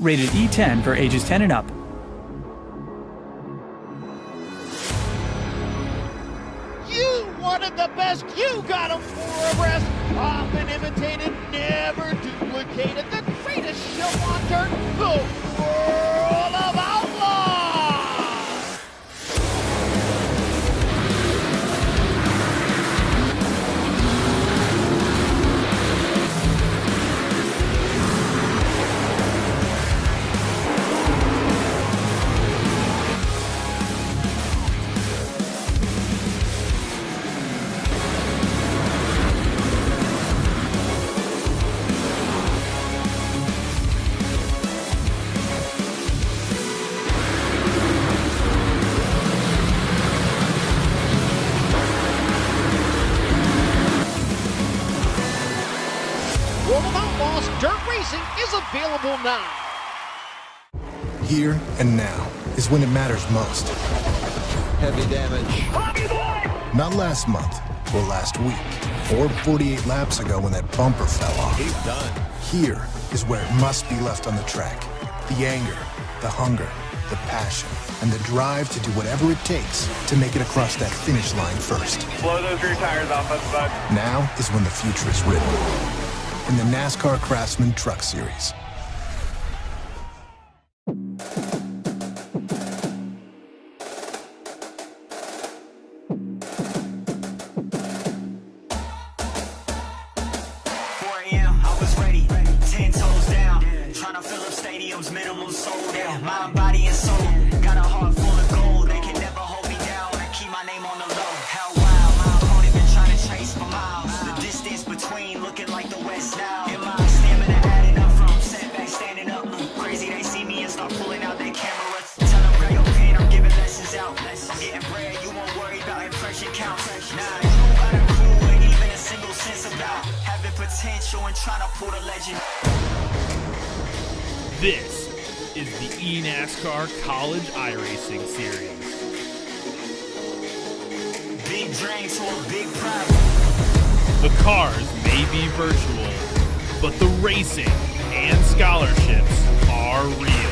Rated E10 for ages 10 and up. You wanted the best, you got them for a rest. Often imitated, never duplicated. The greatest show on dirt, the World of Outlaws. World of Outlaws Dirt Racing is available now. Here and now is when it matters most. Heavy damage. Not last month or last week or 48 laps ago when that bumper fell off. He's done. Here is where it must be left on the track. The anger, the hunger, the passion, and the drive to do whatever it takes to make it across that finish line first. Blow those rear tires off us, bud. Now is when the future is written. In the NASCAR Craftsman Truck Series. I was ready, 10 toes down, trying to fill up stadiums, minimum sold out, mind, body, and soul, got a heart full of gold, they can never hold me down, I keep my name on the low, how wild, my opponent been trying to chase for miles, the distance between looking like the West now, and my stamina adding up from setback, standing up, crazy they see me and start pulling out their cameras, tell them grab your pen, I'm giving lessons out, getting bread, you won't worry about impression counts, nah, you got a clue, ain't even a single sense about having potential and trying to pull the legend. This is the eNASCAR College iRacing Series. Big dream to a big problem. The cars may be virtual, but the racing and scholarships are real.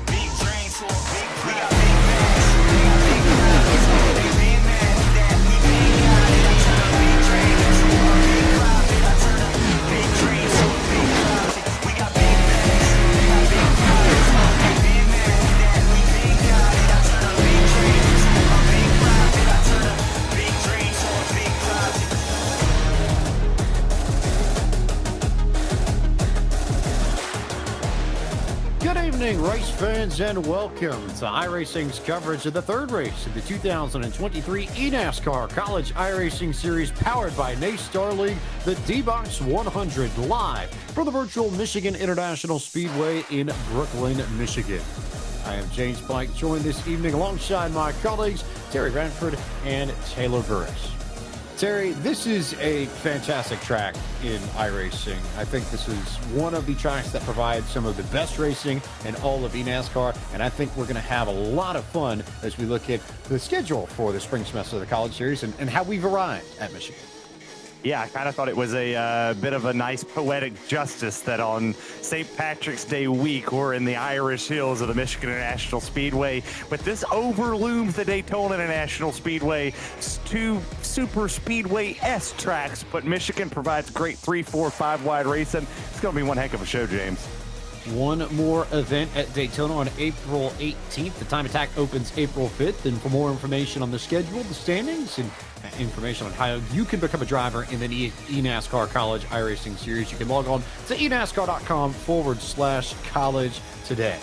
Big dream to a big problem. We got big bags. We got big problems. They been mad that we been got it. I turn a big dream to a big profit. I turn a big dream to a big profit. We got big bags. We got big problems. They been mad that we been got it. I turn a big dream to a big profit. I turn a big dream to a big profit. Good evening, race fans, and welcome to iRacing's coverage of the third race of the 2023 eNASCAR College iRacing Series, powered by NASCAR League, the D-Box 100, live from the virtual Michigan International Speedway in Brooklyn, Michigan. I am James Blank, joined this evening alongside my colleagues Terry Ranford and Taylor Burris. Terry, this is a fantastic track in iRacing. I think this is one of the tracks that provides some of the best racing in all of eNASCAR, and I think we're going to have a lot of fun as we look at the schedule for the spring semester of the College Series and how we've arrived at Michigan. Yeah, I kind of thought it was a bit of a nice poetic justice that on St. Patrick's Day week, we're in the Irish hills of the Michigan International Speedway. But this overlooms the Daytona International Speedway, two super speedway S tracks, but Michigan provides great 3, 4, 5 wide racing. It's going to be one heck of a show, James. One more event at Daytona on April 18th. The time attack opens April 5th. And for more information on the schedule, the standings, and information on how you can become a driver in the eNASCAR College iRacing Series, you can log on to enascar.com/college today.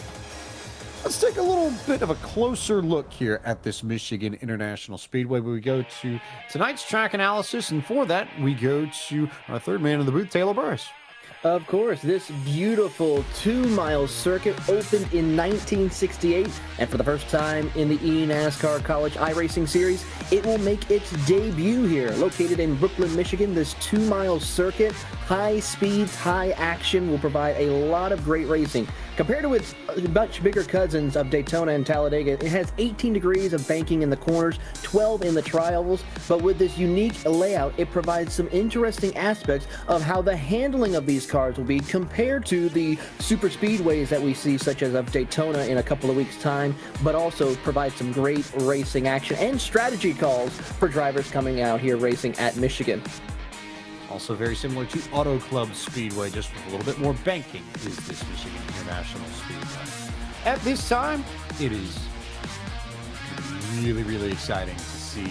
Let's take a little bit of a closer look here at this Michigan International Speedway. We go to tonight's track analysis, and for that, we go to our third man in the booth, Taylor Burris. Of course, this beautiful 2-mile circuit opened in 1968, and for the first time in the eNASCAR College iRacing Series, it will make its debut here. Located in Brooklyn, Michigan, this 2-mile circuit, high speeds, high action, will provide a lot of great racing Compared to its much bigger cousins of Daytona and Talladega, it has 18 degrees of banking in the corners, 12 in the tri-ovals, but with this unique layout, it provides some interesting aspects of how the handling of these cars will be compared to the super speedways that we see, such as of Daytona in a couple of weeks' time, but also provides some great racing action and strategy calls for drivers coming out here racing at Michigan. Also very similar to Auto Club Speedway, just with a little bit more banking, is this Michigan International Speedway. At this time, it is really, really exciting to see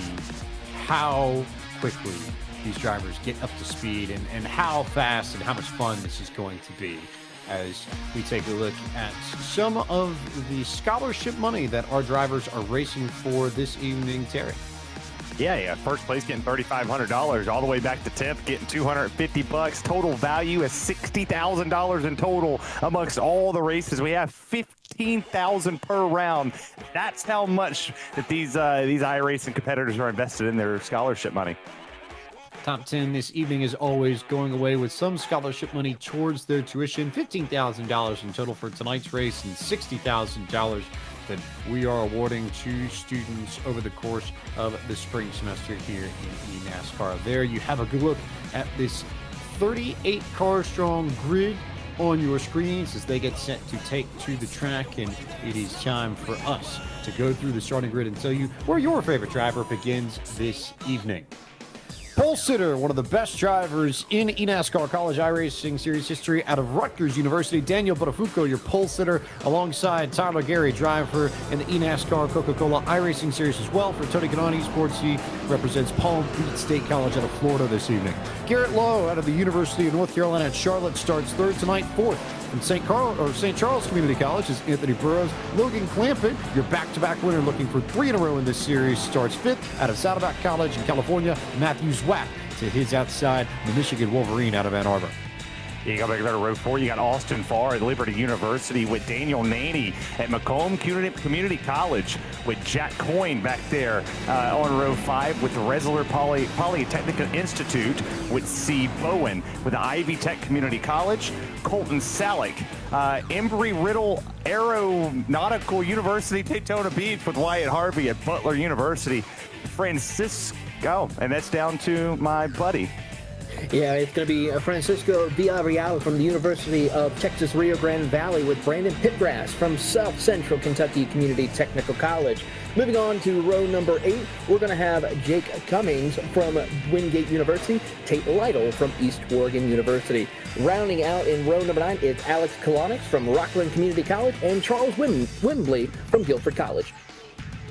how quickly these drivers get up to speed and how fast and how much fun this is going to be as we take a look at some of the scholarship money that our drivers are racing for this evening, Terry. Yeah. First place getting $3,500, all the way back to 10th getting $250. Total value is $60,000 in total amongst all the races. We have $15,000 per round. That's how much that these iRacing competitors are invested in their scholarship money. Top 10 this evening is always going away with some scholarship money towards their tuition. $15,000 in total for tonight's race and $60,000 that we are awarding to students over the course of the spring semester here in eNASCAR. There you have a good look at this 38 car strong grid on your screens as they get set to take to the track, and it is time for us to go through the starting grid and tell you where your favorite driver begins this evening. Pole sitter, one of the best drivers in eNASCAR College iRacing Series history out of Rutgers University, Daniel Buttafuoco, your pole sitter, alongside Tyler Gary, driver in the eNASCAR Coca-Cola iRacing Series as well. For Tony Kanani Sports, he represents Palm Beach State College out of Florida this evening. Garrett Lowe out of the University of North Carolina at Charlotte starts third tonight. Fourth from St. Charles Community College is Anthony Burrows. Logan Clampett, your back-to-back winner looking for 3 in a row in this series, starts fifth out of Saddleback College in California. Matthew Zwack to his outside, the Michigan Wolverine out of Ann Arbor. You got back to row 4. You got Austin Farr at Liberty University with Daniel Naney at Macomb Community College with Jack Coyne back there on row 5 with the Resler Polytechnic Institute with C. Bowen with the Ivy Tech Community College. Colton Salick, Embry-Riddle Aeronautical University, Daytona Beach with Wyatt Harvey at Butler University. Francisco, and that's down to my buddy. Yeah, it's going to be Francisco Villarreal from the University of Texas Rio Grande Valley with Brandon Pitgrass from South Central Kentucky Community Technical College. Moving on to row number 8, we're going to have Jake Cummings from Wingate University, Tate Lytle from East Oregon University. Rounding out in row number 9 is Alex Kalonix from Rockland Community College and Charles Wimbley from Guilford College.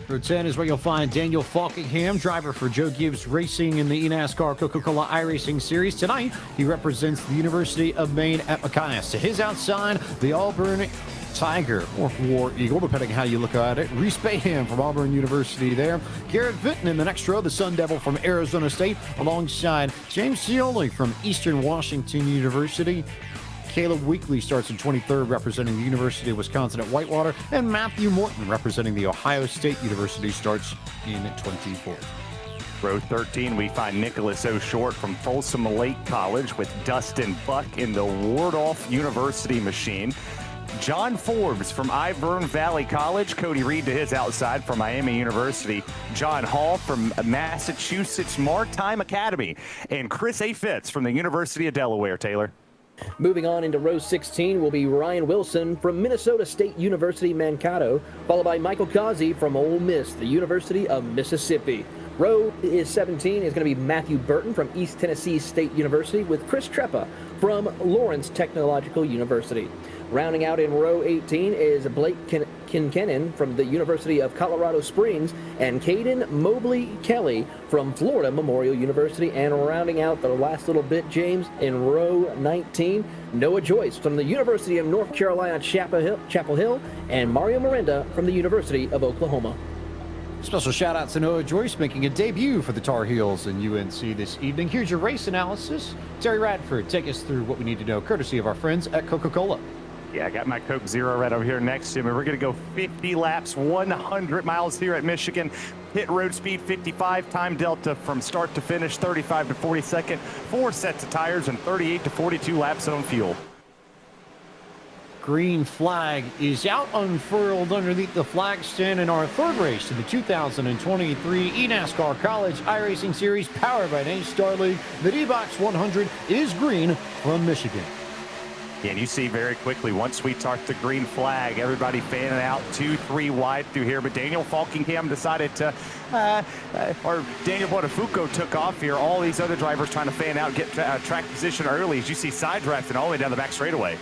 Row 10 is where you'll find Daniel Falkingham, driver for Joe Gibbs Racing in the eNASCAR Coca-Cola iRacing Series. Tonight, he represents the University of Maine at Machias. To his outside, the Auburn Tiger, or War Eagle, depending how you look at it. Reese Bayham from Auburn University there. Garrett Vinton in the next row, the Sun Devil from Arizona State, alongside James Scioli from Eastern Washington University. Caleb Weekly starts in 23rd, representing the University of Wisconsin at Whitewater, and Matthew Morton, representing the Ohio State University, starts in 24th. Row 13, we find Nicholas O'Short from Folsom Lake College with Dustin Buck in the Wardolph University machine. John Forbes from Ivern Valley College, Cody Reed to his outside from Miami University, John Hall from Massachusetts Maritime Academy, and Chris A. Fitz from the University of Delaware, Taylor. Moving on into row 16 will be Ryan Wilson from Minnesota State University Mankato, followed by Michael Causey from Ole Miss, the University of Mississippi. Row 17 is going to be Matthew Burton from East Tennessee State University with Chris Treppa from Lawrence Technological University. Rounding out in row 18 is Blake Kincannon from the University of Colorado Springs and Caden Mobley Kelly from Florida Memorial University. And rounding out the last little bit, James, in row 19, Noah Joyce from the University of North Carolina Chapel Hill and Mario Miranda from the University of Oklahoma. Special shout out to Noah Joyce making a debut for the Tar Heels and UNC this evening. Here's your race analysis. Terry Radford, take us through what we need to know, courtesy of our friends at Coca-Cola. Yeah, I got my Coke Zero right over here next to me. We're going to go 50 laps, 100 miles here at Michigan. Pit road speed 55, time delta from start to finish 35 to 42nd, 4 sets of tires, and 38 to 42 laps on fuel. green flag is out unfurled underneath the flag stand in our third race in the 2023 eNASCAR College iRacing Series powered by NASCAR League. The D-Box 100 is green from Michigan. And you see very quickly, once we start the green flag, everybody fanning out 2-3 wide through here. But Daniel Falkingham decided to, or Daniel Botafuco took off here. All these other drivers trying to fan out, get track position early. As you see side drafting all the way down the back straightaway.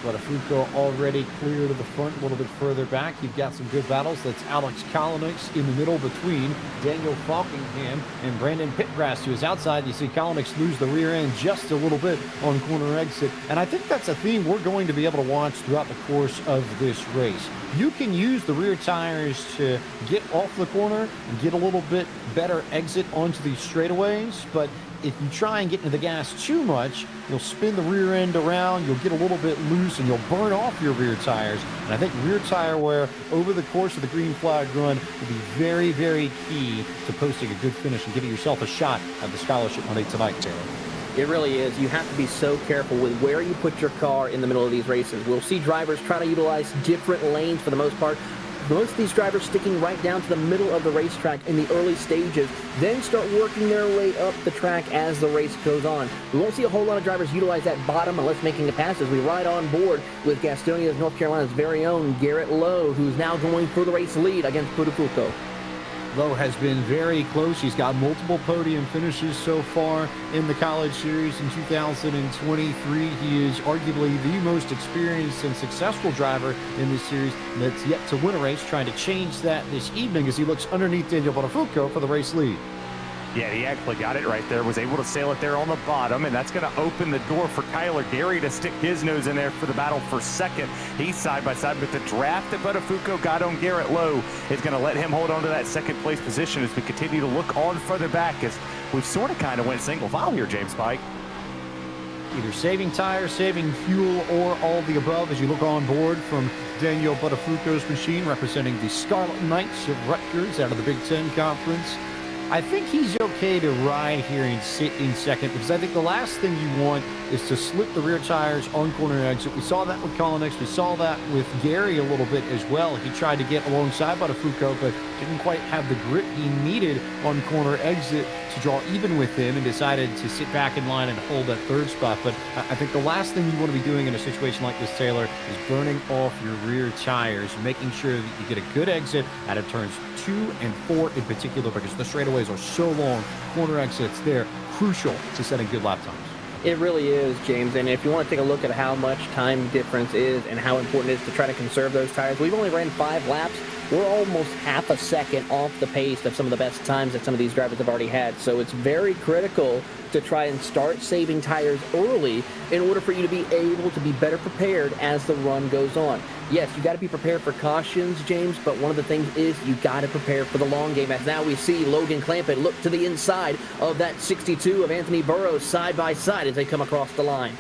Botafuco already clear to the front, a little bit further back. You've got some good battles. That's Alex Kolonix in the middle between Daniel Falkingham and Brandon Pitgrass to his outside. You see Kolonix lose the rear end just a little bit on corner exit. And I think that's a theme we're going to be able to watch throughout the course of this race. You can use the rear tires to get off the corner and get a little bit better exit onto these straightaways, but if you try and get into the gas too much, you'll spin the rear end around, you'll get a little bit loose, and you'll burn off your rear tires. And I think rear tire wear over the course of the green flag run will be very, very key to posting a good finish and giving yourself a shot at the scholarship Monday tonight, Taylor. It really is. You have to be so careful with where you put your car in the middle of these races. We'll see drivers try to utilize different lanes for the most part. Most of these drivers sticking right down to the middle of the racetrack in the early stages, then start working their way up the track as the race goes on. We won't see a whole lot of drivers utilize that bottom unless making a pass as we ride on board with Gastonia's North Carolina's very own Garrett Lowe, who's now going for the race lead against Botafuco. Lowe has been very close. He's got multiple podium finishes so far in the College Series in 2023. He is arguably the most experienced and successful driver in this series that's yet to win a race, trying to change that this evening as he looks underneath Daniel Botafuco for the race lead. Yeah, he actually got it right there, was able to sail it there on the bottom, and that's going to open the door for Kyler Gary to stick his nose in there for the battle for second. He's side by side, but the draft that Botafuco got on Garrett Lowe is going to let him hold on to that second place position as we continue to look on further back as we've sort of kind of went single file here, James Pike. Either saving tires, saving fuel, or all the above as you look on board from Daniel Botafuco's machine representing the Scarlet Knights of Rutgers out of the Big Ten Conference. I think he's okay to ride here and sit in second because I think the last thing you want is to slip the rear tires on corner exit. We saw that with Kolonix. We saw that with Gary a little bit as well. He tried to get alongside Botafuco, but didn't quite have the grip he needed on corner exit to draw even with him and decided to sit back in line and hold that third spot. But I think the last thing you want to be doing in a situation like this, Taylor, is burning off your rear tires, making sure that you get a good exit out of turns 2 and 4 in particular because the straightaways are so long. Corner exits, they're crucial to setting good lap times. It really is, James, and if you want to take a look at how much time difference is and how important it is to try to conserve those tires, we've only ran 5 laps. We're almost half a second off the pace of some of the best times that some of these drivers have already had. So it's very critical to try and start saving tires early in order for you to be able to be better prepared as the run goes on. Yes, you got to be prepared for cautions, James, but one of the things is you got to prepare for the long game. As now we see Logan Clampett look to the inside of that 62 of Anthony Burrows side by side as they come across the line.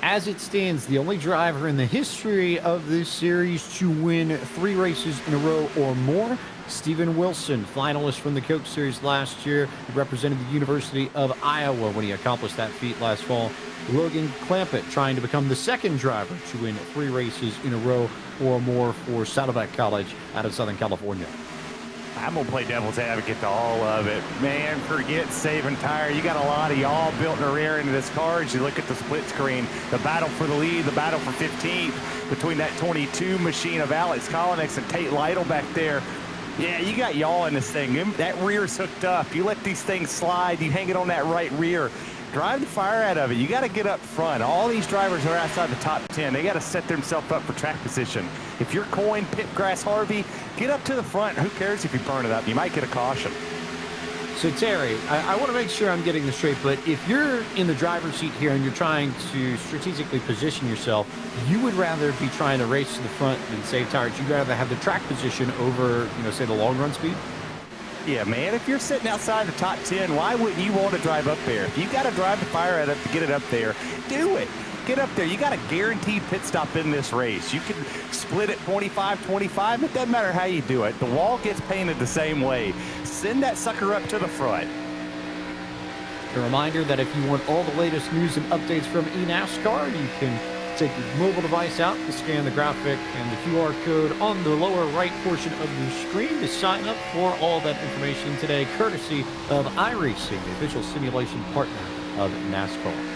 As it stands, the only driver in the history of this series to win 3 races in a row or more, Steven Wilson, finalist from the Coke Series last year. He represented the University of Iowa when he accomplished that feat last fall. Logan Clampett trying to become the second driver to win 3 races in a row or more for Saddleback College out of Southern California. I'm going to play devil's advocate to all of it. Man, forget saving tire. You got a lot of y'all built in the rear end of this car as you look at the split screen. The battle for the lead, the battle for 15th between that 22 machine of Alex Kolonix and Tate Lytle back there. Yeah, you got y'all in this thing. That rear's hooked up. You let these things slide. You hang it on that right rear. Drive the fire out of it. You got to get up front. All these drivers are outside the top 10. They got to set themselves up for track position. If you're Coyne, Pitgrass, Harvey, get up to the front. Who cares if you burn it up? You might get a caution. So, Terry, I want to make sure I'm getting this straight, but if you're in the driver's seat here and you're trying to strategically position yourself, you would rather be trying to race to the front than save tires. You'd rather have the track position over, say, the long run speed? Yeah, man, if you're sitting outside the top 10, why wouldn't you want to drive up there? If you got to drive the fire out to get it up there, do it. Get up there. You got a guaranteed pit stop in this race. You can split it 25-25. It doesn't matter how you do it. The wall gets painted the same way. Send that sucker up to the front. A reminder that if you want all the latest news and updates from eNASCAR, you can take your mobile device out and scan the graphic and the QR code on the lower right portion of your screen to sign up for all that information today, courtesy of iRacing, the official simulation partner of NASCAR.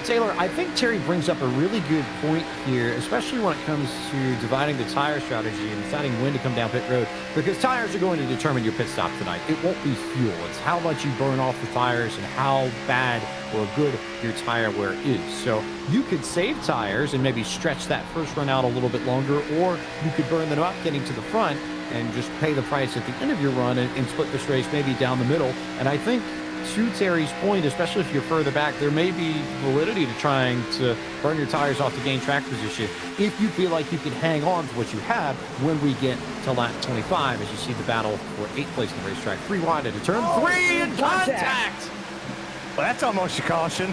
Taylor, I think Terry brings up a really good point here, especially when it comes to dividing the tire strategy and deciding when to come down pit road, because tires are going to determine your pit stop tonight. It won't be fuel. It's how much you burn off the tires and how bad or good your tire wear is. So you could save tires and maybe stretch that first run out a little bit longer, or you could burn them up getting to the front and just pay the price at the end of your run and split this race maybe down the middle. And I think, to Terry's point, especially if you're further back, there may be validity to trying to burn your tires off to gain track position if you feel like you can hang on to what you have when we get to lap 25, as you see the battle for 8th place in the racetrack. 3 wide into turn 3 and contact. Well, that's almost a caution.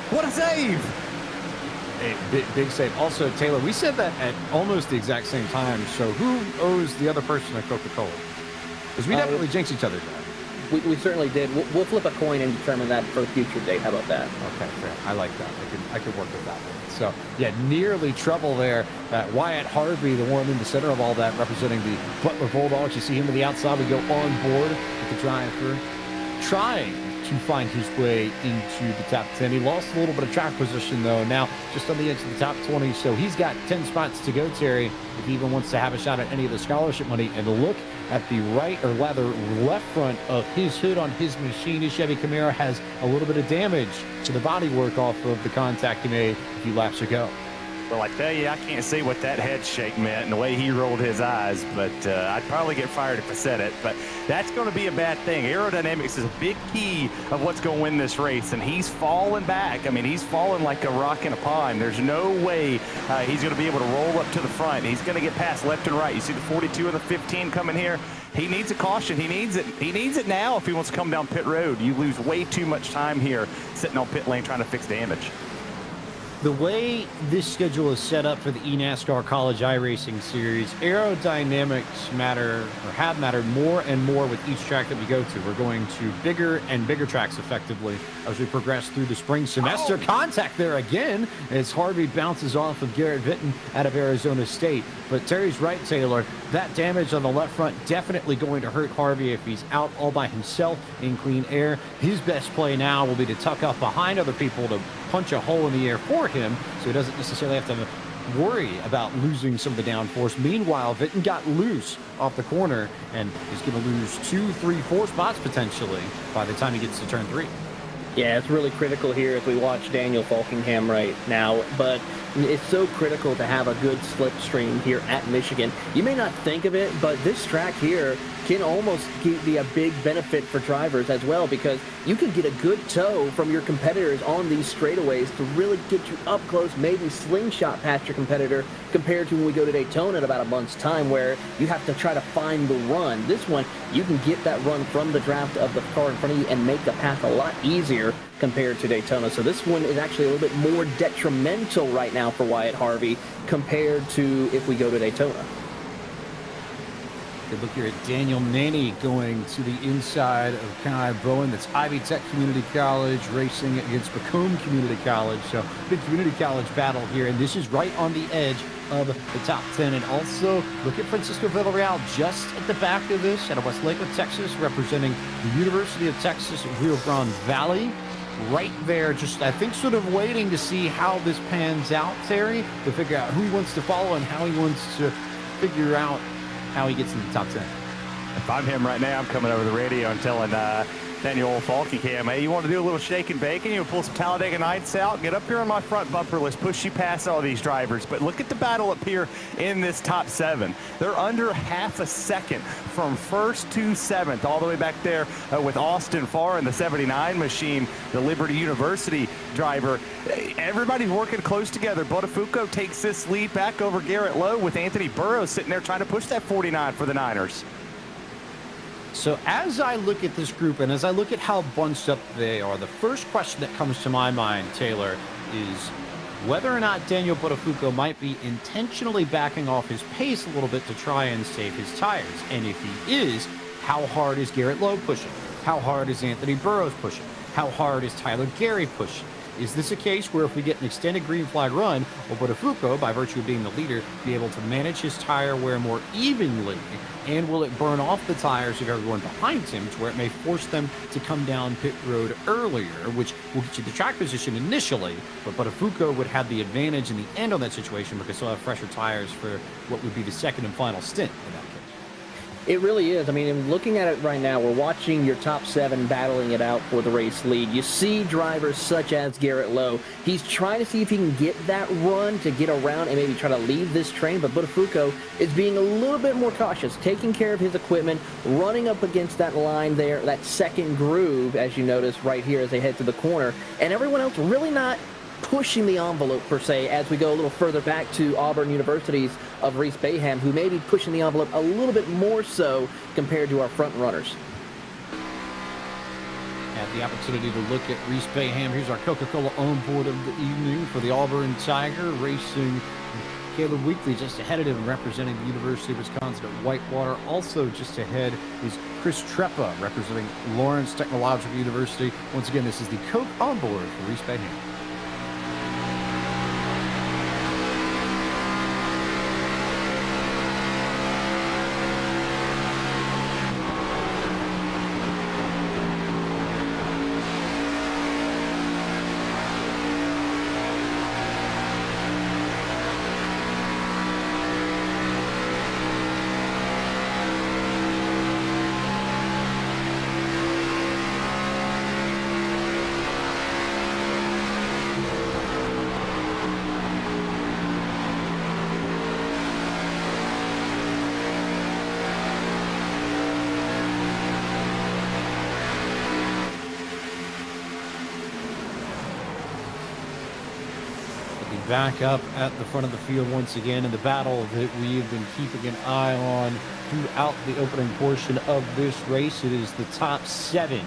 What a save! A big save. Also, Taylor, we said that at almost the exact same time. So who owes the other person a Coca-Cola? Because we definitely jinxed each other's. We certainly did. We'll flip a coin and determine that for a future date. How about that? Okay, fair. I like that. I could work with that one. So, yeah, nearly trouble there. Wyatt Harvey, the one in the center of all that, representing the Butler Bulldogs. You see him to the outside. We go on board with the driver, trying to find his way into the top 10. He lost a little bit of track position, though. Now, just on the edge of the top 20. So he's got 10 spots to go, Terry, if he even wants to have a shot at any of the scholarship money. And look at the right, or rather left front of his hood on his machine. His Chevy Camaro has a little bit of damage to the bodywork off of the contact he made a few laps ago. Well, I tell you, I can't see what that head shake meant and the way he rolled his eyes, but I'd probably get fired if I said it. But that's going to be a bad thing. Aerodynamics is a big key of what's going to win this race, and he's falling back. I mean, he's falling like a rock in a pond. There's no way he's going to be able to roll up to the front. He's going to get past left and right. You see the 42 and the 15 coming here. He needs a caution. He needs it. He needs it now if he wants to come down pit road. You lose way too much time here sitting on pit lane trying to fix damage. The way this schedule is set up for the eNASCAR College iRacing Series, aerodynamics matter, or have mattered more and more with each track that we go to. We're going to bigger and bigger tracks effectively as we progress through the spring semester. Contact there again as Harvey bounces off of Garrett Vinton out of Arizona State. But Terry's right, Taylor. That damage on the left front definitely going to hurt Harvey if he's out all by himself in clean air. His best play now will be to tuck up behind other people to punch a hole in the air for him, so he doesn't necessarily have to worry about losing some of the downforce. Meanwhile, Vinton got loose off the corner and is going to lose 2, 3, 4 spots potentially by the time he gets to turn 3. Yeah, it's really critical here as we watch Daniel Falkingham right now, but it's so critical to have a good slipstream here at Michigan. You may not think of it, but this track here can almost be a big benefit for drivers as well, because you can get a good tow from your competitors on these straightaways to really get you up close, maybe slingshot past your competitor, compared to when we go to Daytona in about a month's time where you have to try to find the run. This one, you can get that run from the draft of the car in front of you and make the path a lot easier compared to Daytona. So this one is actually a little bit more detrimental right now for Wyatt Harvey compared to if we go to Daytona. Good look here at Daniel Naney going to the inside of Kai Bowen. That's Ivy Tech Community College racing against Macomb Community College. So big community college battle here, and this is right on the edge of the top 10. And also look at Francisco Villarreal just at the back of this out of West Lakewood, Texas, representing the University of Texas at Rio Grande Valley. Right there, just I think sort of waiting to see how this pans out, Terry, to figure out who he wants to follow and how he wants to figure out how he gets in the top 10. If I'm him right now, I'm coming over the radio and telling Daniel Falkingham, hey, you want to do a little shake and bake, and you pull some Talladega Nights out, get up here on my front bumper, let's push you past all these drivers. But look at the battle up here in this top 7. They're under half a second from first to 7th, all the way back there with Austin Farr in the 79 machine, the Liberty University driver. Everybody's working close together. Botafuco takes this lead back over Garrett Lowe with Anthony Burrows sitting there trying to push that 49 for the Niners. So as I look at this group and as I look at how bunched up they are, the first question that comes to my mind, Taylor, is whether or not Daniel Botafuco might be intentionally backing off his pace a little bit to try and save his tires. And if he is, how hard is Garrett Lowe pushing? How hard is Anthony Burroughs pushing? How hard is Tyler Gary pushing? Is this a case where if we get an extended green flag run, will Botafuco, by virtue of being the leader, be able to manage his tire wear more evenly? And will it burn off the tires of everyone behind him to where it may force them to come down pit road earlier, which will get you the track position initially, but Botafuco would have the advantage in the end on that situation because he'll have fresher tires for what would be the second and final stint in that case. It really is. I mean, looking at it right now, we're watching your top 7 battling it out for the race lead. You see drivers such as Garrett Lowe. He's trying to see if he can get that run to get around and maybe try to leave this train, but Botafuco is being a little bit more cautious, taking care of his equipment, running up against that line there, that second groove, as you notice right here as they head to the corner, and everyone else really not pushing the envelope per se as we go a little further back to Auburn University's of Reese Bayham, who may be pushing the envelope a little bit more so compared to our front runners. Had the opportunity to look at Reese Bayham. Here's our Coca-Cola onboard of the evening for the Auburn Tiger Racing. Caleb Weekly just ahead of him representing the University of Wisconsin at Whitewater. Also just ahead is Chris Treppa representing Lawrence Technological University. Once again, this is the Coke onboard for Reese Bayham. Back up at the front of the field once again in the battle that we have been keeping an eye on throughout the opening portion of this race. It is the top 7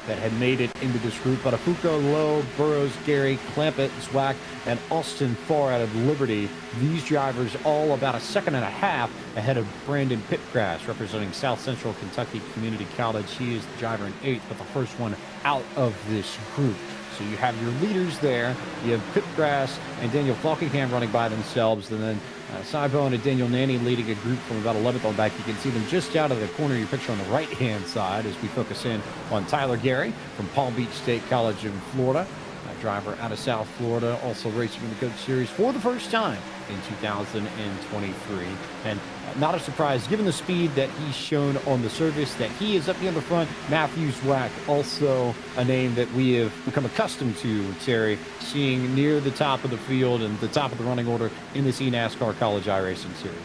that had made it into this group. Botafuco, Lowe, Burroughs, Gary, Clampett, Zwack, and Austin Farr out of Liberty. These drivers all about a second and a half ahead of Brandon Pitgrass, representing South Central Kentucky Community College. He is the driver in 8th, but the first one out of this group. So you have your leaders there. You have Pitgrass and Daniel Falkingham running by themselves, and then Sybone and Daniel Nanny leading a group from about 11th on back. You can see them just out of the corner of your picture on the right-hand side as we focus in on Tyler Gary from Palm Beach State College in Florida. A driver out of South Florida, also racing in the Coach Series for the first time in 2023. And not a surprise, given the speed that he's shown on the surface, that he is up near the front. Matthew Zwack, also a name that we have become accustomed to, Terry, seeing near the top of the field and the top of the running order in this eNASCAR College iRacing Series.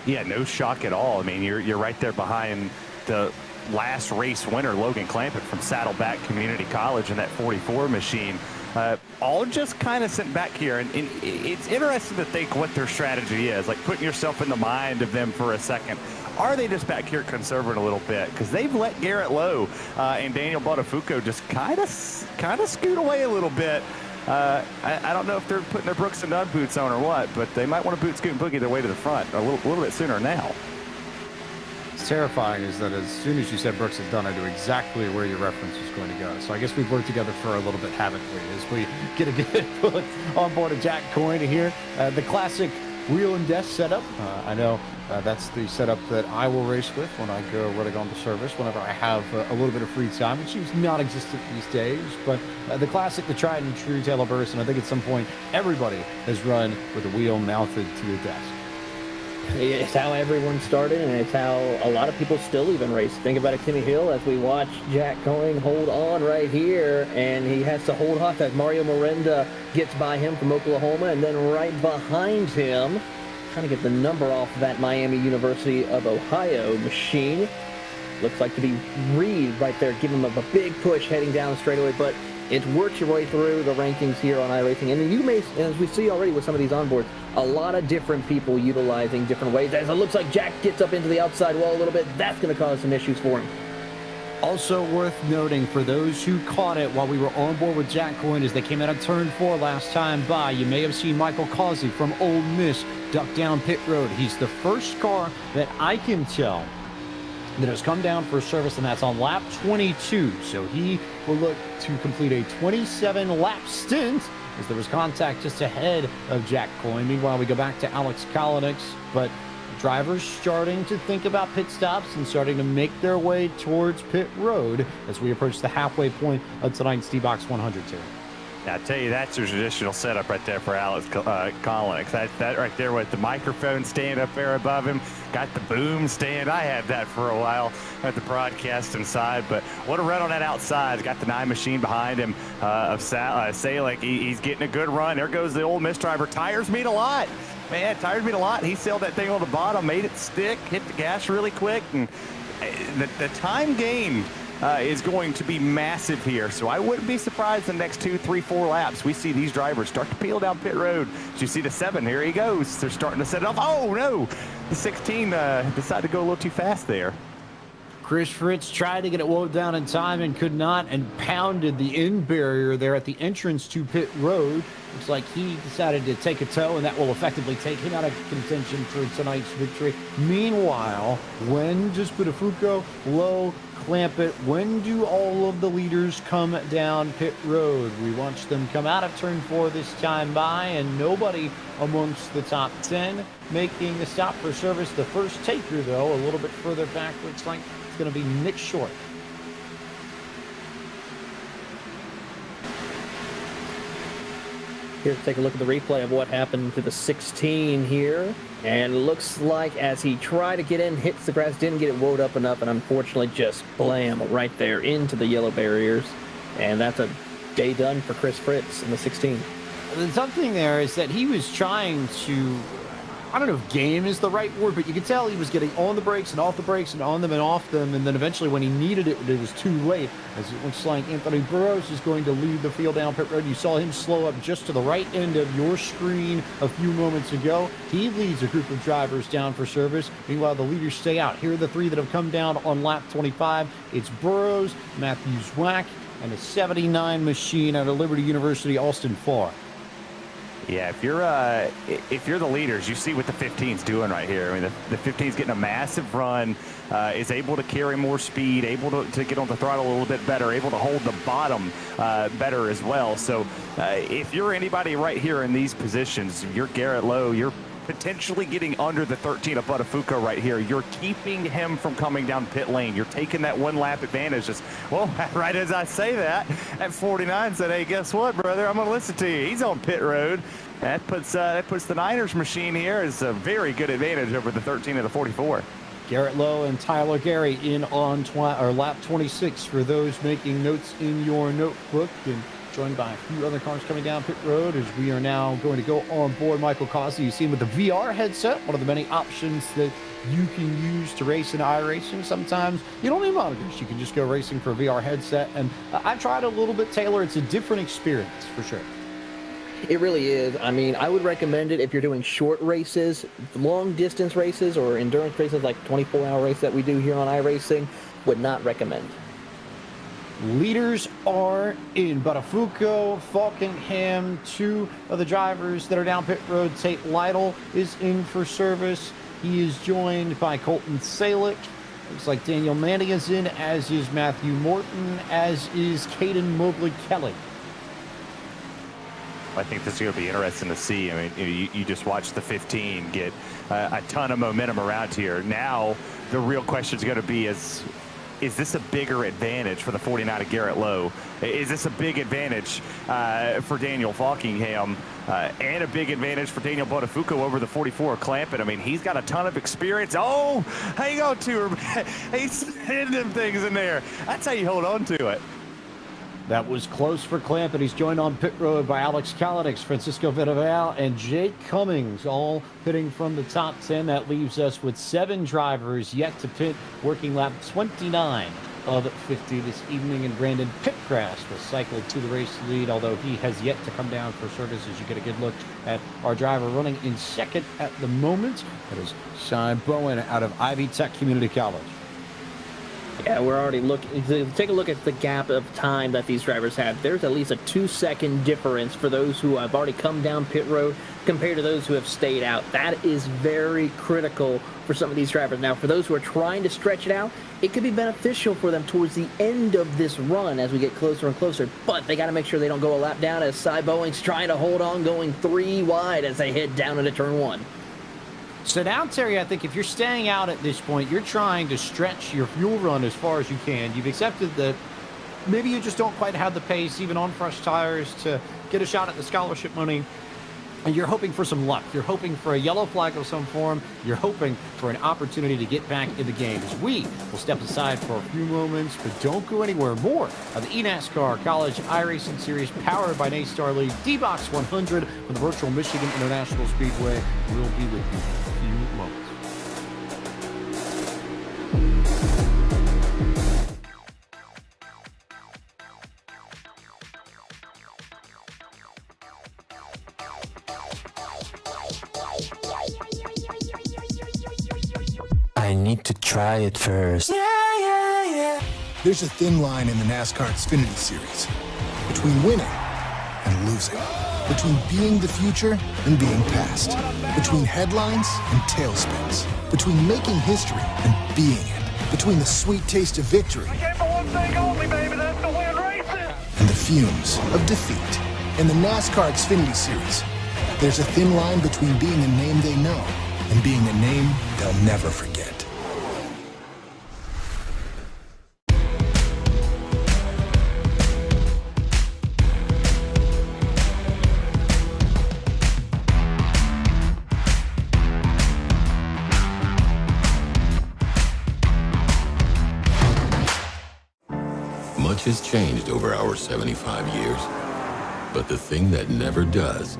Yeah, no shock at all. I mean, you're right there behind the last race winner, Logan Clampett from Saddleback Community College in that 44 machine. All just kind of sent back here, and it's interesting to think what their strategy is, like putting yourself in the mind of them for a second. Are they just back here conserving a little bit? Because they've let Garrett Lowe and Daniel Botafuco just kind of scoot away a little bit. I don't know if they're putting their Brooks and Dunn boots on or what, but they might want to boot, scoot, and boogie their way to the front a little bit sooner now. What's terrifying is that as soon as you said Brooks and Dunn, I knew exactly where your reference was going to go. So I guess we've worked together for a little bit, haven't we? As we get a good look on board of Jack Coyne here. The classic wheel and desk setup. I know that's the setup that I will race with when I go running on the service, whenever I have a little bit of free time, which is non-existent these days. But the classic, the tried and true Taylor Burris, and I think at some point everybody has run with a wheel mounted to a desk. It's how everyone started, and it's how a lot of people still even race. Think about it, Timmy Hill, as we watch Jack Coyne hold on right here, and he has to hold off as Mario Miranda gets by him from Oklahoma, and then right behind him, trying to get the number off that Miami University of Ohio machine. Looks like to be Reed right there, giving him a big push heading down the straightaway, but it's worked your way through the rankings here on iRacing. And you may, as we see already with some of these onboards, a lot of different people utilizing different ways. As it looks like Jack gets up into the outside wall a little bit, that's going to cause some issues for him. Also worth noting for those who caught it while we were on board with Jack Coyne as they came out of turn 4 last time by, you may have seen Michael Causey from Ole Miss duck down pit road. He's the first car that I can tell that has come down for service, and that's on lap 22. So he will look to complete a 27-lap stint as there was contact just ahead of Jack Coyne. Meanwhile, we go back to Alex Kolinix, but drivers starting to think about pit stops and starting to make their way towards pit road as we approach the halfway point of tonight's D-Box 100 Tour. Now, I tell you, that's your traditional setup right there for Alex Kolinix. That right there with the microphone stand up there above him, got the boom stand. I had that for a while at the broadcasting side, but what a run on that outside. Got the 9 machine behind him of Salick. He's getting a good run. There goes the Ole Miss driver. Tires mean a lot. Man, tires mean a lot. He sailed that thing on the bottom, made it stick, hit the gas really quick, and the time gain is going to be massive here. So I wouldn't be surprised the next 2, 3, 4 laps we see these drivers start to peel down pit road. As you see the 7, here he goes. They're starting to set it off. Oh no, the 16 decided to go a little too fast there. Chris Fritz tried to get it wound down in time and could not, and pounded the end barrier there at the entrance to pit road. Looks like he decided to take a tow, and that will effectively take him out of contention for tonight's victory. Meanwhile, when does Buttafuoco, Lowe, Clampett, when do all of the leaders come down pit road? We watched them come out of turn 4 this time by, and nobody amongst the top 10 making the stop for service. The first taker, though, a little bit further back, looks like it's going to be Nick Short. Here to take a look at the replay of what happened to the 16 here. And it looks like as he tried to get in, hits the grass, didn't get it wound up enough, and unfortunately just blam right there into the yellow barriers. And that's a day done for Chris Fritz in the 16. The tough thing there is that he was trying to, I don't know if game is the right word, but you could tell he was getting on the brakes and off the brakes and on them and off them, and then eventually when he needed it, it was too late, as it looks like Anthony Burrows is going to lead the field down pit road. You saw him slow up just to the right end of your screen a few moments ago. He leads a group of drivers down for service. Meanwhile, the leaders stay out. Here are the 3 that have come down on lap 25. It's Burrows, Matthew Zwack, and a 79 machine out of Liberty University, Austin Farr. Yeah, if you're the leaders, you see what the 15's doing right here. I mean, the 15's getting a massive run, is able to carry more speed, able to get on the throttle a little bit better, able to hold the bottom better as well. So if you're anybody right here in these positions, you're Garrett Lowe, you're potentially getting under the 13 of Buttafuoco right here. You're keeping him from coming down pit lane. You're taking that 1 lap advantage. Just, well, right as I say that, at 49 said, hey, guess what, brother? I'm going to listen to you. He's on pit road. That puts the Niners machine here as a very good advantage over the 13 of the 44. Garrett Lowe and Tyler Gary in on lap 26 for those making notes in your notebook, and joined by a few other cars coming down pit road as we are now going to go on board Michael Causey. You see him with the VR headset, one of the many options that you can use to race in iRacing. Sometimes you don't need monitors. You can just go racing for a VR headset, and I tried a little bit, Taylor. It's a different experience for sure. It really is. I mean, I would recommend it if you're doing short races, long distance races, or endurance races like 24-hour race that we do here on iRacing. Would not recommend. Leaders are in Buttafuoco, Falkingham, 2 of the drivers that are down pit road. Tate Lytle is in for service. He is joined by Colton Salick. Looks like Daniel Manning is in, as is Matthew Morton, as is Caden Mobley-Kelly. I think this is going to be interesting to see. I mean, you just watch the 15 get a ton of momentum around here. Now, the real question is going to be is this a bigger advantage for the 49 of Garrett Lowe? Is this a big advantage for Daniel Falkingham and a big advantage for Daniel Buttafuoco over the 44 Clampett? I mean, he's got a ton of experience. Oh, hang on to her. He's hitting them things in there. That's how you hold on to it. That was close for Clampett. He's joined on pit road by Alex Kolinix, Francisco Vidaval, and Jake Cummings, all pitting from the top 10. That leaves us with 7 drivers yet to pit, working lap 29 of 50 this evening. And Brandon Pitcrass was cycled to the race lead, although he has yet to come down for service. As you get a good look at our driver running in second at the moment, that is Shai Bowen out of Ivy Tech Community College. Yeah, we're already looking. Take a look at the gap of time that these drivers have. There's at least a 2-second difference for those who have already come down pit road compared to those who have stayed out. That is very critical for some of these drivers. Now, for those who are trying to stretch it out, it could be beneficial for them towards the end of this run as we get closer and closer. But they got to make sure they don't go a lap down as Cy Boeing's trying to hold on, going 3 wide as they head down into turn 1. So now, Terry, I think if you're staying out at this point, you're trying to stretch your fuel run as far as you can. You've accepted that maybe you just don't quite have the pace, even on fresh tires, to get a shot at the scholarship money. And you're hoping for some luck. You're hoping for a yellow flag of some form. You're hoping for an opportunity to get back in the game. As we will step aside for a few moments, but don't go anywhere. More of the eNASCAR College iRacing Series powered by NASCAR League D-Box 100 from the virtual Michigan International Speedway. We'll be with you in a few moments. I need to try it first. There's a thin line in the NASCAR Xfinity Series between winning and losing, between being the future and being past, between headlines and tailspins, between making history and being it, between the sweet taste of victory and the fumes of defeat. In the NASCAR Xfinity Series, there's a thin line between being a name they know and being a name they'll never forget. Much has changed over our 75 years, but the thing that never does,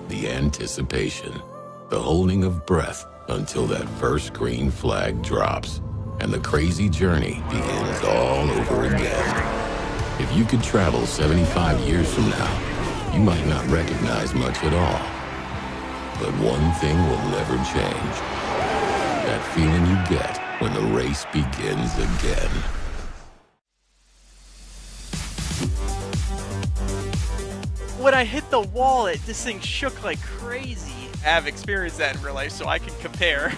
the anticipation, the holding of breath until that first green flag drops and the crazy journey begins all over again. If you could travel 75 years from now, you might not recognize much at all. But one thing will never change. That feeling you get when the race begins again. When I hit the wall, this thing shook like crazy. I have experienced that in real life, so I can compare.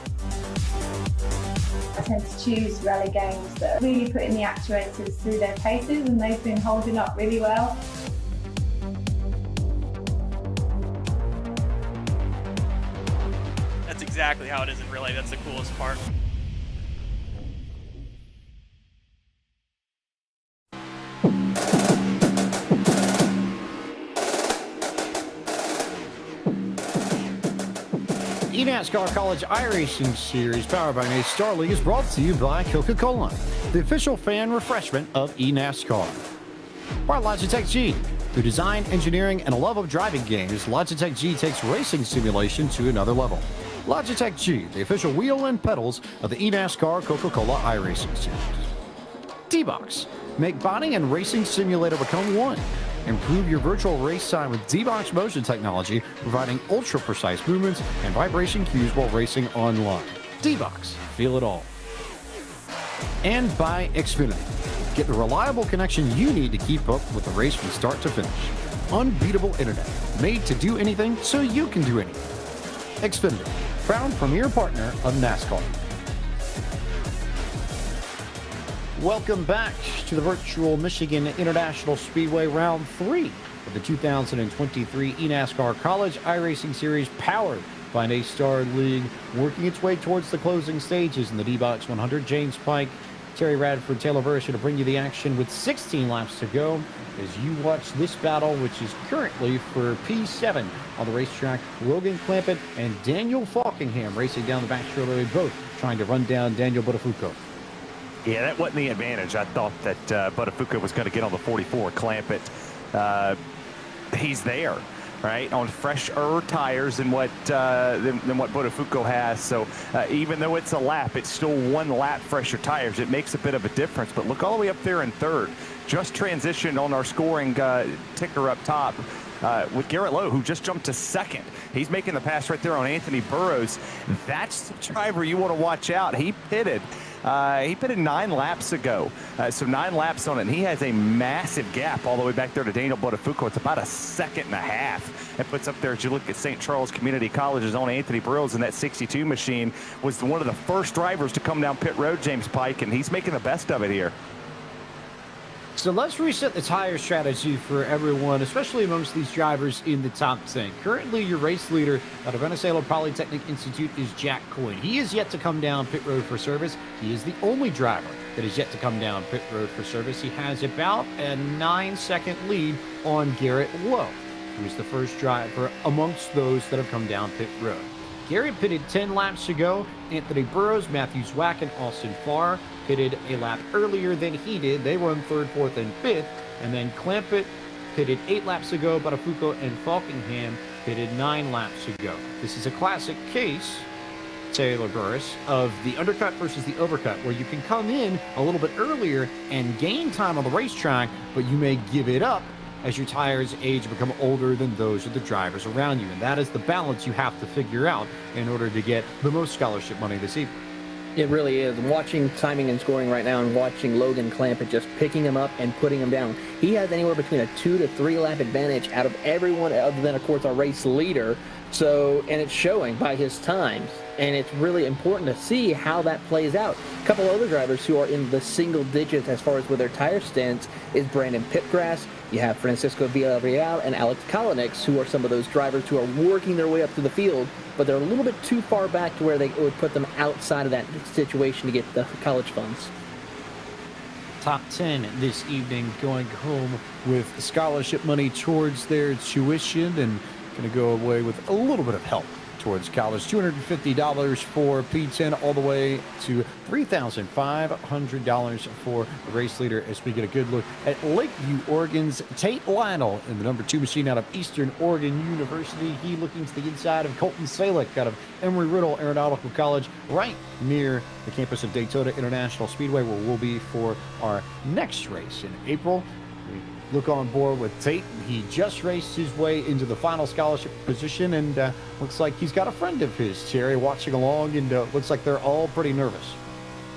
I tend to choose rally games that are really putting the actuators through their paces, and they've been holding up really well. That's exactly how it is in real life. That's the coolest part. eNASCAR College iRacing Series powered by NASCAR League is brought to you by Coca-Cola, the official fan refreshment of eNASCAR. By Logitech G. Through design, engineering, and a love of driving games, Logitech G takes racing simulation to another level. Logitech G, the official wheel and pedals of the eNASCAR Coca-Cola iRacing Series. D-Box. Make body and racing simulator become one. Improve your virtual race time with D-Box motion technology, providing ultra-precise movements and vibration cues while racing online. D-Box. Feel it all. And by Xfinity. Get the reliable connection you need to keep up with the race from start to finish. Unbeatable internet. Made to do anything so you can do anything. Xfinity. Proud premier partner of NASCAR. Welcome back to the virtual Michigan International Speedway Round 3 of the 2023 eNASCAR College iRacing Series powered by NASCAR League, working its way towards the closing stages in the D-Box 100. James Pike, Terry Radford, Taylor Burris to bring you the action with 16 laps to go as you watch this battle, which is currently for P7 on the racetrack. Logan Clampett and Daniel Falkingham racing down the backstretch, both trying to run down Daniel Buttafuoco. Yeah, that wasn't the advantage. I thought that Buttafuoco was going to get on the 44. Clampett, he's there, right, on fresher tires than what Buttafuoco has. So even though it's a lap, it's still 1 lap fresher tires. It makes a bit of a difference. But look all the way up there in third. Just transitioned on our scoring ticker up top with Garrett Lowe, who just jumped to second. He's making the pass right there on Anthony Burrows. That's the driver you want to watch out. He pitted He pitted 9 laps ago. So 9 laps on it, and he has a massive gap all the way back there to Daniel Botafuco. It's about a second and a half. It puts up there, as you look at St. Charles Community College's own Anthony Burrows in that 62 machine, was one of the first drivers to come down pit road, James Pike, and he's making the best of it here. So let's reset the tire strategy for everyone, especially amongst these drivers in the top 10. Currently, your race leader out of Venezuela Polytechnic Institute is Jack Coyne. He is yet to come down pit road for service. He is the only driver that is yet to come down pit road for service. He has about a 9-second lead on Garrett Lowe, who is the first driver amongst those that have come down pit road. Garrett pitted 10 laps ago. Anthony Burrows, Matthew Zwack, and Austin Farr pitted a lap earlier than he did. They run 3rd, 4th, and 5th. And then Clampett pitted 8 laps ago. Botafuco and Falkingham pitted 9 laps ago. This is a classic case, Taylor Burris, of the undercut versus the overcut, where you can come in a little bit earlier and gain time on the racetrack, but you may give it up as your tires age and become older than those of the drivers around you. And that is the balance you have to figure out in order to get the most scholarship money this evening. It really is. I'm watching timing and scoring right now and watching Logan Clampett just picking him up and putting him down. He has anywhere between a 2 to 3 lap advantage out of everyone other than, of course, our race leader. So, and it's showing by his times. And it's really important to see how that plays out. A couple other drivers who are in the single digits as far as with their tire stints is Brandon Pipgrass. You have Francisco Villarreal and Alex Kolinix, who are some of those drivers who are working their way up to the field, but they're a little bit too far back to where they would put them outside of that situation to get the college funds. Top 10 this evening going home with scholarship money towards their tuition and going to go away with a little bit of help towards college. $250 for P10 all the way to $3,500 for the race leader as we get a good look at Lakeview, Oregon's Tate Lionel in the number 2 machine out of Eastern Oregon University. He looking to the inside of Colton Salick out of Embry-Riddle Aeronautical College, right near the campus of Daytona International Speedway, where we'll be for our next race in April. Look on board with Tate. He just raced his way into the final scholarship position, and looks like he's got a friend of his, Terry, watching along, and looks like they're all pretty nervous.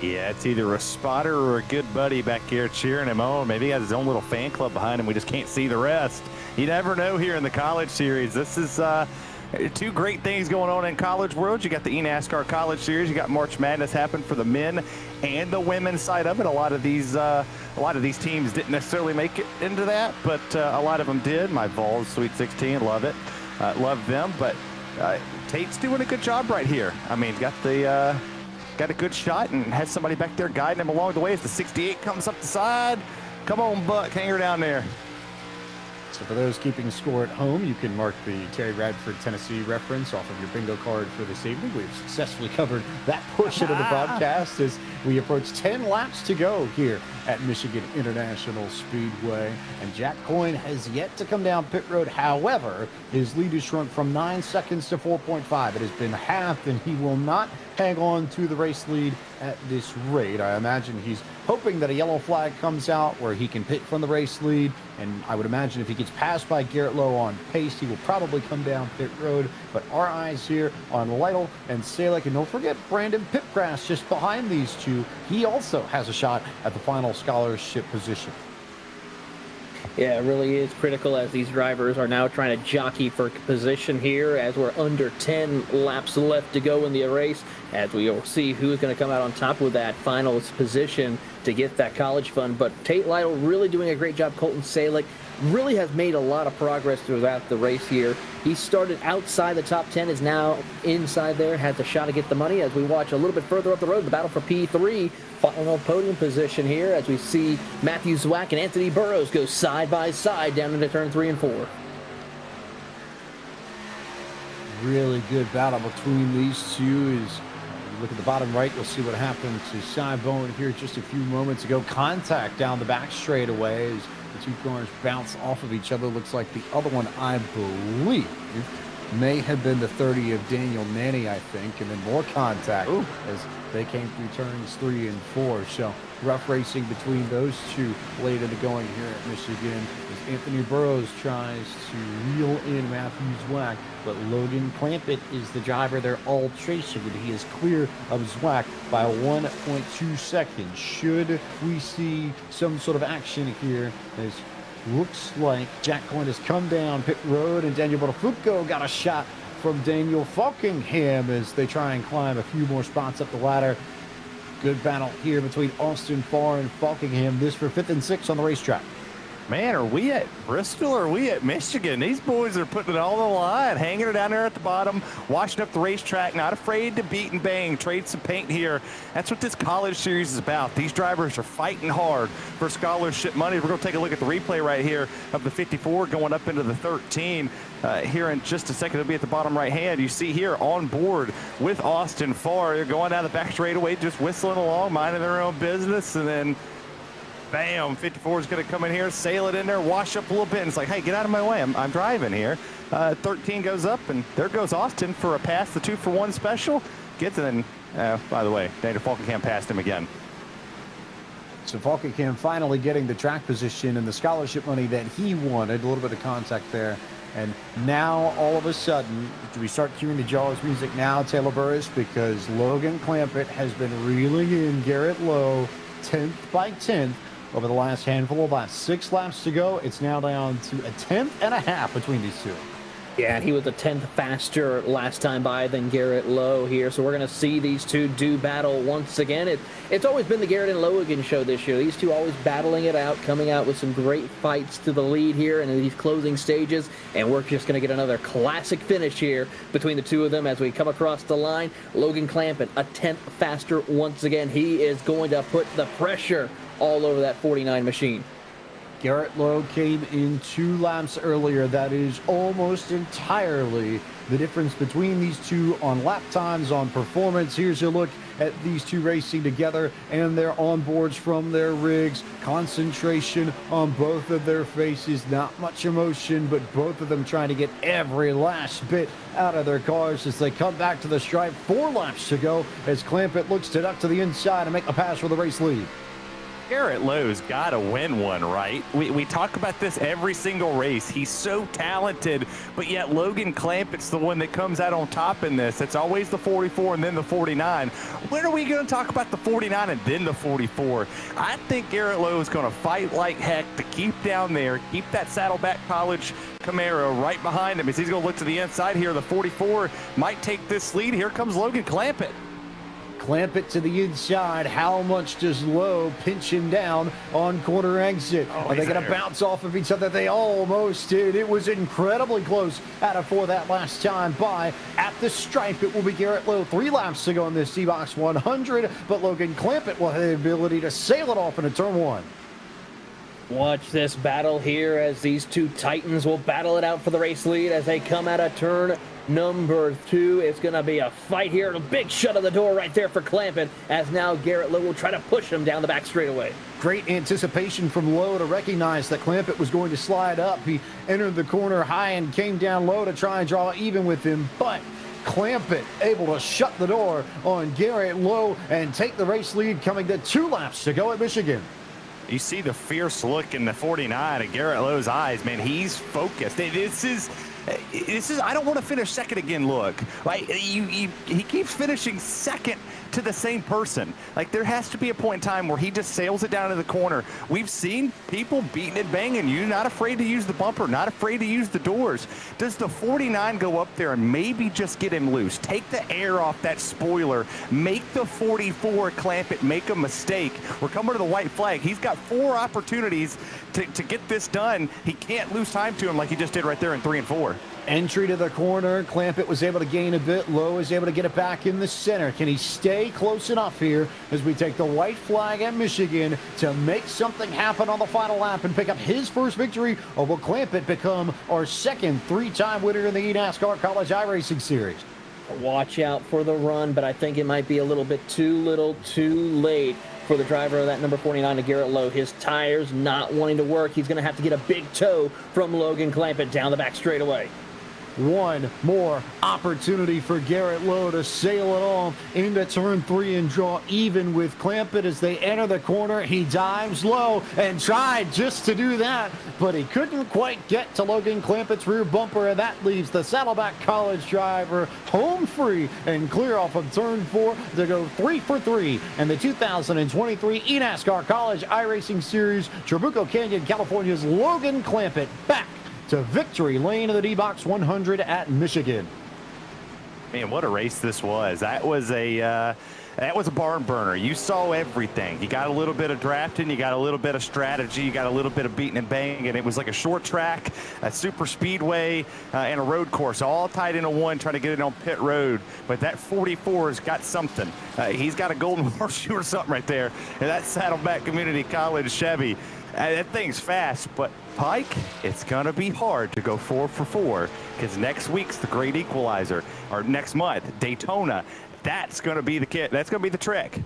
Yeah, it's either a spotter or a good buddy back here cheering him on. Maybe he has his own little fan club behind him. We just can't see the rest. You never know here in the college series. This is 2 great things going on in college world. You got the eNASCAR College Series. You got March Madness happen for the men and the women's side of it. A lot of these teams didn't necessarily make it into that, but a lot of them did. My Vols, Sweet 16, love it, love them. But Tate's doing a good job right here. I mean, got a good shot and has somebody back there guiding him along the way as the 68 comes up the side. Come on, Buck, hang her down there. So for those keeping score at home, you can mark the Terry Radford, Tennessee reference off of your bingo card for this evening. We've successfully covered that portion of the broadcast as we approach 10 laps to go here at Michigan International Speedway. And Jack Coyne has yet to come down pit road. However, his lead has shrunk from 9 seconds to 4.5. It has been halved, and he will not hang on to the race lead at this rate. I imagine he's hoping that a yellow flag comes out where he can pit from the race lead, and I would imagine if he gets passed by Garrett Lowe on pace, he will probably come down pit road. But our eyes here on Lytle and Salick, and don't forget Brandon Pipgrass just behind these two. He also has a shot at the final scholarship position. Yeah, it really is critical as these drivers are now trying to jockey for position here as we're under 10 laps left to go in the race, as we will see who's going to come out on top with that final position to get that college fund. But Tate Lytle really doing a great job. Colton Salick really has made a lot of progress throughout the race here. He started outside the top 10, is now inside there, has a shot to get the money as we watch a little bit further up the road, the battle for P3, final podium position here as we see Matthew Zwack and Anthony Burrows go side by side down into turn 3 and 4. Really good battle between these two. As you look at the bottom right, you'll see what happened to Cy Bowen here just a few moments ago. Contact down the back straightaway as the two cars bounce off of each other. Looks like the other one, I believe, may have been the 30 of Daniel Nanny, I think, and then more contact as they came through turns 3 and 4. So rough racing between those two late into going here at Michigan as Anthony Burrows tries to reel in Matthew Zwack, but Logan Clampett is the driver they're all chasing, and he is clear of Zwack by 1.2 seconds. Should we see some sort of action here, as looks like Jack Coyne has come down pit road, and Daniel Botafuco got a shot from Daniel Falkingham as they try and climb a few more spots up the ladder. Good battle here between Austin Farr and Falkingham. This for 5th and 6th on the racetrack. Man, are we at Bristol or are we at Michigan? These boys are putting it all on the line, hanging it down there at the bottom, washing up the racetrack, not afraid to beat and bang, trade some paint here. That's what this college series is about. These drivers are fighting hard for scholarship money. We're going to take a look at the replay right here of the 54 going up into the 13. Here in just a second, it'll be at the bottom right hand. You see here on board with Austin Farr. They're going down the back straightaway, just whistling along, minding their own business, and then bam, 54 is going to come in here, sail it in there, wash up a little bit, and it's like, hey, get out of my way. I'm driving here. 13 goes up, and there goes Austin for a pass, the 2-for-1 special. Gets it, and by the way, Daniel Falkingham passed him again. So Falkingham finally getting the track position and the scholarship money that he wanted. A little bit of contact there. And now, all of a sudden, do we start cueing the Jaws music now, Taylor Burris? Because Logan Clampett has been reeling in Garrett Lowe 10th by 10th over the last handful of laps. 6 laps to go. It's now down to a 10th and a half between these two. Yeah, and he was a 10th faster last time by than Garrett Lowe here. So we're going to see these two do battle once again. It's always been the Garrett and Logan show this year. These two always battling it out, coming out with some great fights to the lead here in these closing stages. And we're just going to get another classic finish here between the two of them as we come across the line. Logan Clampett, a 10th faster once again. He is going to put the pressure all over that 49 machine. Garrett Lowe came in 2 laps earlier. That is almost entirely the difference between these two on lap times, on performance. Here's a look at these two racing together and their onboards from their rigs. Concentration on both of their faces. Not much emotion, but both of them trying to get every last bit out of their cars as they come back to the stripe. 4 laps to go as Clampett looks to duck to the inside and make a pass for the race lead. Garrett Lowe's got to win one, right? We talk about this every single race. He's so talented, but yet Logan Clampett's the one that comes out on top in this. It's always the 44 and then the 49. When are we going to talk about the 49 and then the 44? I think Garrett Lowe is going to fight like heck to keep down there, keep that Saddleback College Camaro right behind him as he's going to look to the inside here. The 44 might take this lead. Here comes Logan Clampett. Clampett to the inside. How much does Lowe pinch him down on corner exit? Are they going to bounce off of each other? They almost did. It was incredibly close out of 4 that last time by. At the stripe, it will be Garrett Lowe. 3 laps to go in this D-Box 100, but Logan Clampett will have the ability to sail it off into turn 1. Watch this battle here as these two Titans will battle it out for the race lead as they come out of turn number 2. It's going to be a fight here. A big shut of the door right there for Clampett as now Garrett Lowe will try to push him down the back straightaway. Great anticipation from Lowe to recognize that Clampett was going to slide up. He entered the corner high and came down low to try and draw even with him, but Clampett able to shut the door on Garrett Lowe and take the race lead, coming to 2 laps to go at Michigan. You see the fierce look in the 49 in Garrett Lowe's eyes, man. He's focused. This is I don't want to finish second again look. Like he keeps finishing second to the same person. Like there has to be a point in time where he just sails it down to the corner. We've seen people beating and banging you, not afraid to use the bumper, not afraid to use the doors. Does the 49 go up there and maybe just get him loose? Take the air off that spoiler. Make the 44 Clampett make a mistake. We're coming to the white flag. He's got 4 opportunities to get this done. He can't lose time to him like he just did right there in 3 and 4. Entry to the corner. Clampett was able to gain a bit. Lowe is able to get it back in the center. Can he stay close enough here as we take the white flag at Michigan to make something happen on the final lap and pick up his first victory? Or will Clampett become our second 3-time winner in the eNASCAR College iRacing Series? Watch out for the run, but I think it might be a little bit too little too late for the driver of that number 49 to Garrett Lowe. His tires not wanting to work. He's going to have to get a big tow from Logan Clampett down the back straightaway. one more opportunity for Garrett Lowe to sail it on into turn 3 and draw even with Clampett as they enter the corner. He dives low and tried just to do that, but he couldn't quite get to Logan Clampett's rear bumper, and that leaves the Saddleback College driver home free and clear off of turn 4 to go 3 for 3 in the 2023 eNASCAR College iRacing Series. Trabuco Canyon, California's Logan Clampett back to victory lane of the D-Box 100 at Michigan. Man, what a race this was. That was a barn burner. You saw everything. You got a little bit of drafting, you got a little bit of strategy, you got a little bit of beating and banging, and it was like a short track, a super speedway, and a road course, all tied into one, trying to get it on pit road. But that 44's got something. He's got a golden horseshoe or something right there. And that Saddleback Community College Chevy, that thing's fast, but Pike, it's going to be hard to go 4 for 4 because next week's the Great Equalizer, or next month, Daytona. That's going to be the kit. That's going to be the trick.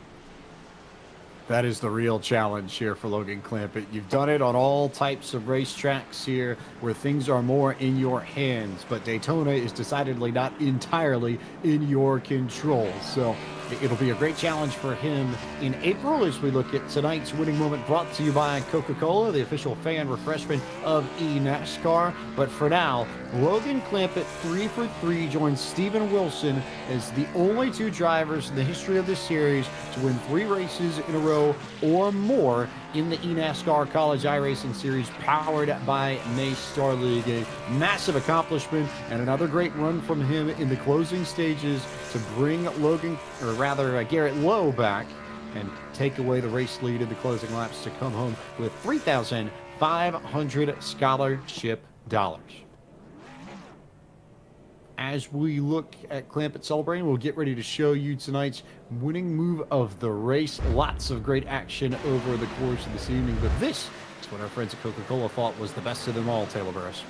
That is the real challenge here for Logan Clampett. You've done it on all types of racetracks here where things are more in your hands, but Daytona is decidedly not entirely in your control. So it'll be a great challenge for him in April as we look at tonight's winning moment, brought to you by Coca-Cola, the official fan refreshment of eNASCAR. But for now, Logan Clampett 3 for 3 joins Steven Wilson as the only 2 drivers in the history of this series to win 3 races in a row or more in the eNASCAR College iRacing Series powered by NASCAR League. A massive accomplishment and another great run from him in the closing stages to bring Garrett Lowe back and take away the race lead in the closing laps to come home with $3,500 scholarship dollars. As we look at Clampett celebrating, we'll get ready to show you tonight's winning move of the race. Lots of great action over the course of this evening, but this is what our friends at Coca-Cola thought was the best of them all, Taylor Burris.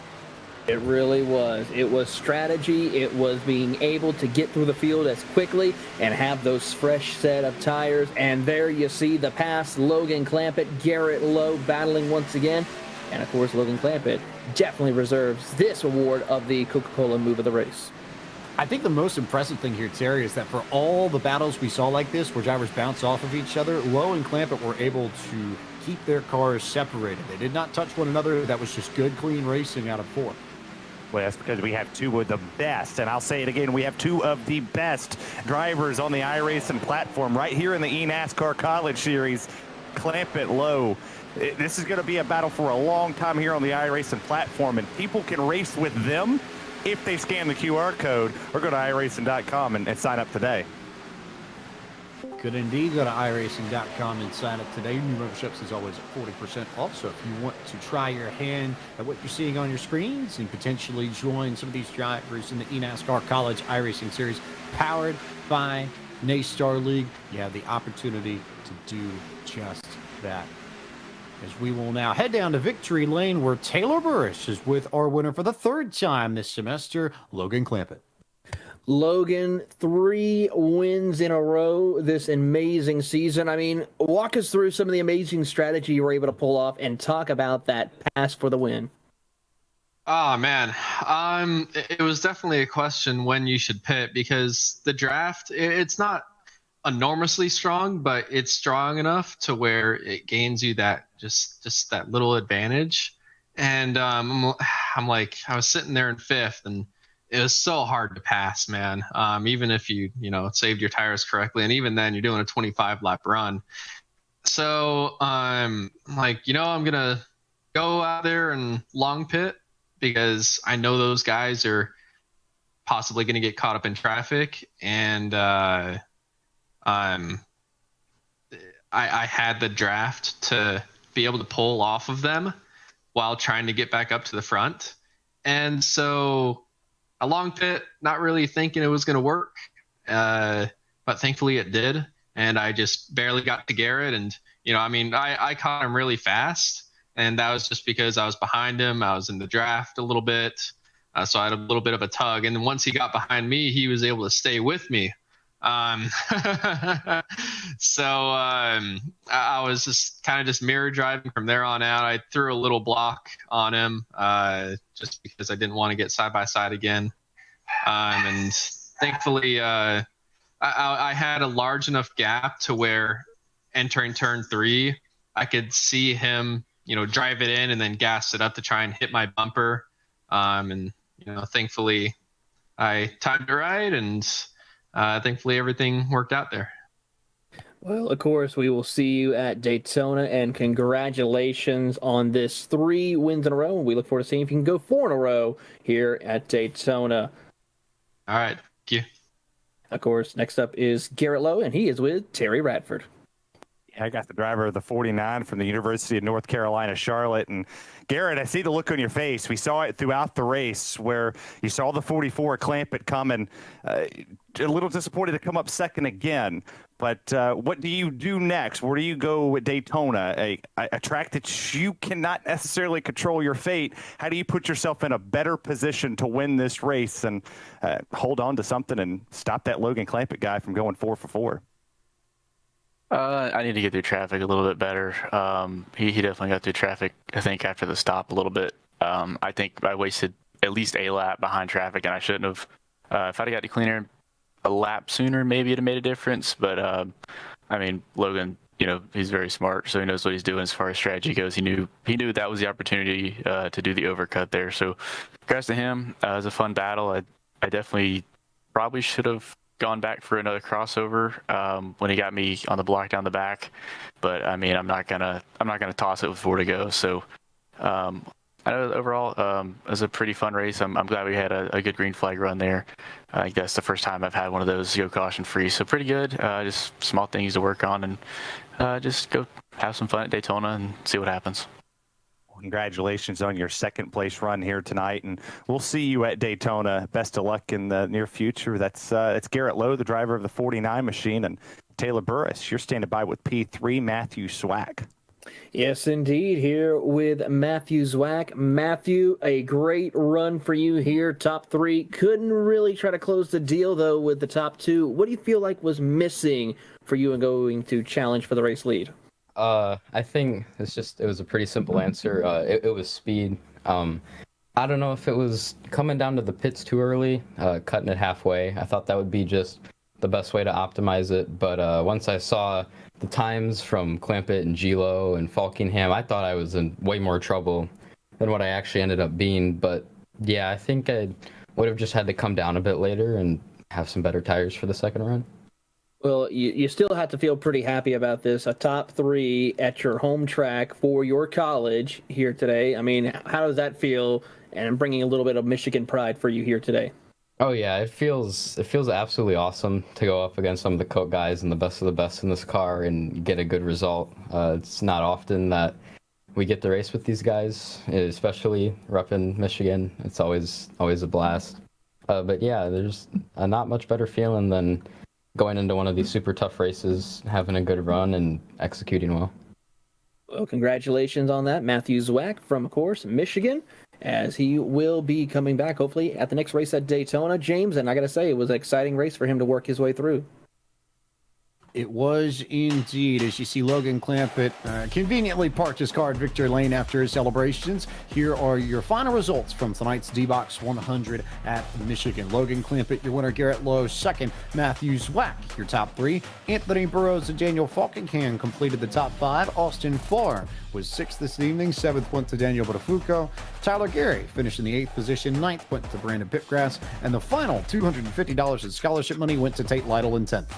It really was. It was strategy. It was being able to get through the field as quickly and have those fresh set of tires. And there you see the past Logan Clampett, Garrett Lowe battling once again. And, of course, Logan Clampett definitely reserves this award of the Coca-Cola move of the race. I think the most impressive thing here, Terry, is that for all the battles we saw like this, where drivers bounce off of each other, Lowe and Clampett were able to keep their cars separated. They did not touch one another. That was just good, clean racing out of 4. Well, that's because we have 2 of the best, and I'll say it again, we have 2 of the best drivers on the iRacing platform right here in the eNASCAR College Series. Clampett, Lowe. This is going to be a battle for a long time here on the iRacing platform, and people can race with them if they scan the QR code or go to iRacing.com and sign up today. Could indeed go to iRacing.com and sign up today. New memberships is always at 40% off. So if you want to try your hand at what you're seeing on your screens and potentially join some of these drivers in the eNASCAR College iRacing Series powered by NASCAR League, you have the opportunity to do just that. As we will now head down to victory lane where Taylor Burris is with our winner for the 3rd time this semester, Logan Clampett. Logan, 3 wins in a row this amazing season. I mean, walk us through some of the amazing strategy you were able to pull off and talk about that pass for the win. Oh, man. It was definitely a question when you should pit because the draft, it's not enormously strong, but it's strong enough to where it gains you that just that little advantage. And I'm like, I was sitting there in 5th, and it was so hard to pass, man. Even if you saved your tires correctly, and even then you're doing a 25-lap run. So I'm like, I'm gonna go out there and long pit because I know those guys are possibly gonna get caught up in traffic, and I had the draft to be able to pull off of them while trying to get back up to the front. And so a long pit, not really thinking it was going to work, but thankfully it did. And I just barely got to Garrett. And, I caught him really fast. And that was just because I was behind him. I was in the draft a little bit. So I had a little bit of a tug. And then once he got behind me, he was able to stay with me I was just kind of just mirror driving from there on out. I threw a little block on him just because I didn't want to get side by side again. And thankfully, I had a large enough gap to where entering turn 3, I could see him, drive it in and then gas it up to try and hit my bumper. Thankfully, I timed it right, and thankfully everything worked out there. Well, of course, we will see you at Daytona, and congratulations on this 3 wins in a row. We look forward to seeing if you can go 4 in a row here at Daytona. All right. Thank you. Of course, next up is Garrett Lowe, and he is with Terry Radford. I got the driver of the 49 from the University of North Carolina, Charlotte. And Garrett, I see the look on your face. We saw it throughout the race where you saw the 44 clamp it coming. A little disappointed to come up second again. But what do you do next? Where do you go at Daytona, a track that you cannot necessarily control your fate? How do you put yourself in a better position to win this race and hold on to something and stop that Logan Clampett guy from going 4 for 4? I need to get through traffic a little bit better. He definitely got through traffic, I think, after the stop a little bit. I think I wasted at least a lap behind traffic, and I shouldn't have. If I'd have got to cleaner a lap sooner, maybe it'd have made a difference. But, Logan, he's very smart, so he knows what he's doing as far as strategy goes. He knew that was the opportunity to do the overcut there. So congrats to him. It was a fun battle. I definitely probably should have gone back for another crossover when he got me on the block down the back, but I'm not gonna toss it with 4 to go. So I know overall it was a pretty fun race. I'm glad we had a good green flag run there. I think that's the first time I've had one of those go caution free, so pretty good. Just small things to work on, and just go have some fun at Daytona and see what happens. Congratulations on your second place run here tonight, and we'll see you at Daytona. Best of luck in the near future. That's Garrett Lowe, the driver of the 49 machine, and Taylor Burris. You're standing by with P3, Matthew Swack. Yes, indeed, here with Matthew Zwack. Matthew, a great run for you here, top 3. Couldn't really try to close the deal, though, with the top 2. What do you feel like was missing for you in going to challenge for the race lead? I think it was a pretty simple answer. It was speed. I don't know if it was coming down to the pits too early, cutting it halfway. I thought that would be just the best way to optimize it. But once I saw the times from Clampett and Gilo and Falkingham, I thought I was in way more trouble than what I actually ended up being. But yeah, I think I would have just had to come down a bit later and have some better tires for the second run. Well, you still have to feel pretty happy about this. A top 3 at your home track for your college here today. I mean, how does that feel? And bringing a little bit of Michigan pride for you here today. Oh yeah, it feels absolutely awesome to go up against some of the Coke guys and the best of the best in this car and get a good result. It's not often that we get to race with these guys, especially repping Michigan. It's always a blast. But yeah, there's not much better feeling than going into one of these super tough races, having a good run, and executing well. Well, congratulations on that, Matthew Zwack from, of course, Michigan, as he will be coming back, hopefully, at the next race at Daytona, James. And I got to say, it was an exciting race for him to work his way through. It was indeed, as you see Logan Clampett conveniently parked his car at Victory Lane after his celebrations. Here are your final results from tonight's D-Box 100 at Michigan. Logan Clampett, your winner. Garrett Lowe, second. Matthew Zwack, your top 3. Anthony Burrows and Daniel Falkingham completed the top 5. Austin Farr was 6th this evening. 7th went to Daniel Botafuco. Tyler Gary finished in the 8th position. 9th went to Brandon Pipgrass. And the final $250 in scholarship money went to Tate Lytle in 10th.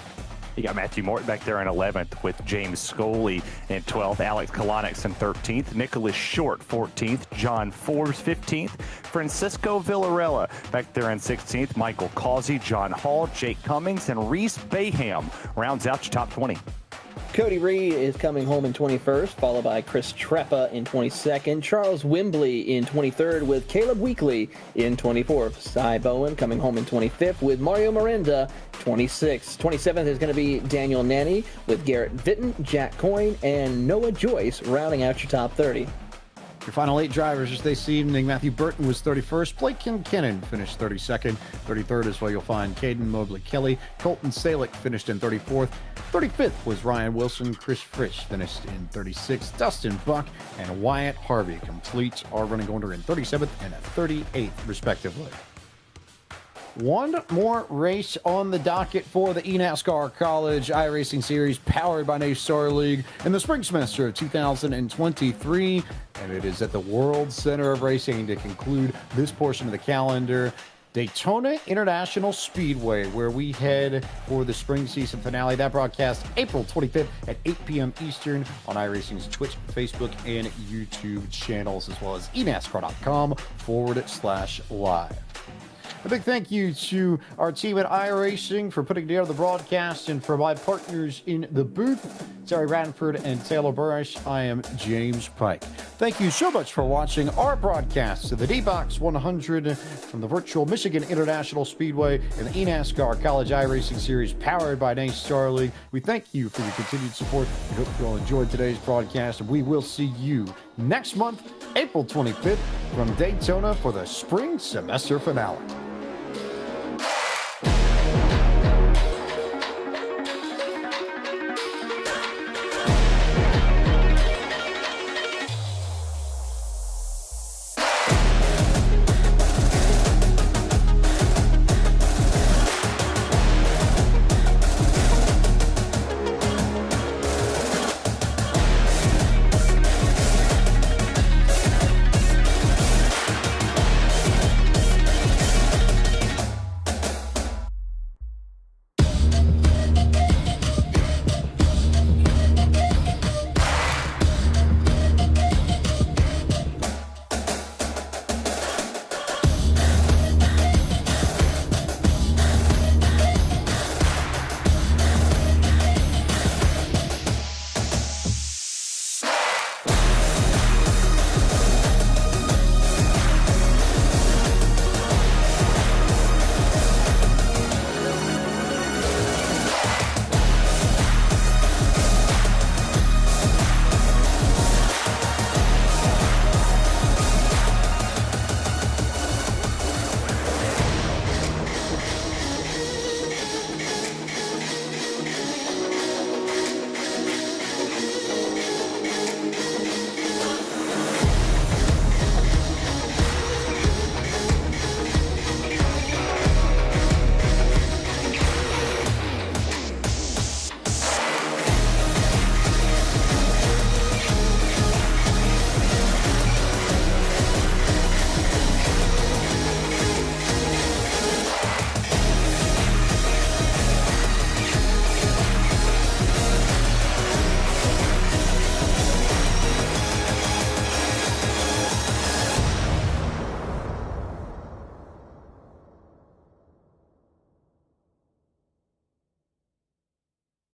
You got Matthew Morton back there in 11th with James Scully in 12th, Alex Kalonix in 13th, Nicholas Short 14th, John Forbes 15th, Francisco Villarella back there in 16th, Michael Causey, John Hall, Jake Cummings, and Reese Bayham rounds out your top 20. Cody Reed is coming home in 21st, followed by Chris Treppa in 22nd, Charles Wimbley in 23rd, with Caleb Weekly in 24th, Cy Bowen coming home in 25th, with Mario Miranda 26th. 27th is going to be Daniel Nanny, with Garrett Vitton, Jack Coyne, and Noah Joyce rounding out your top 30. Your final 8 drivers this evening: Matthew Burton was 31st. Blake Kincannon finished 32nd. 33rd is where you'll find Caden Mobley-Kelly. Colton Salick finished in 34th. 35th was Ryan Wilson. Chris Frisch finished in 36th. Dustin Buck and Wyatt Harvey complete our running order in 37th and 38th, respectively. One more race on the docket for the eNASCAR College iRacing Series powered by NASCAR League in the spring semester of 2023. And it is at the World Center of Racing to conclude this portion of the calendar. Daytona International Speedway, where we head for the spring season finale. That broadcast April 25th at 8 p.m. Eastern on iRacing's Twitch, Facebook, and YouTube channels, as well as eNASCAR.com/live. A big thank you to our team at iRacing for putting together the broadcast, and for my partners in the booth, Terry Radford and Taylor Burrish. I am James Pike. Thank you so much for watching our broadcast of the D-Box 100 from the virtual Michigan International Speedway and the eNASCAR College iRacing Series powered by NASCAR League. We thank you for your continued support. We hope you all enjoyed today's broadcast, and we will see you next month, April 25th, from Daytona for the spring semester finale.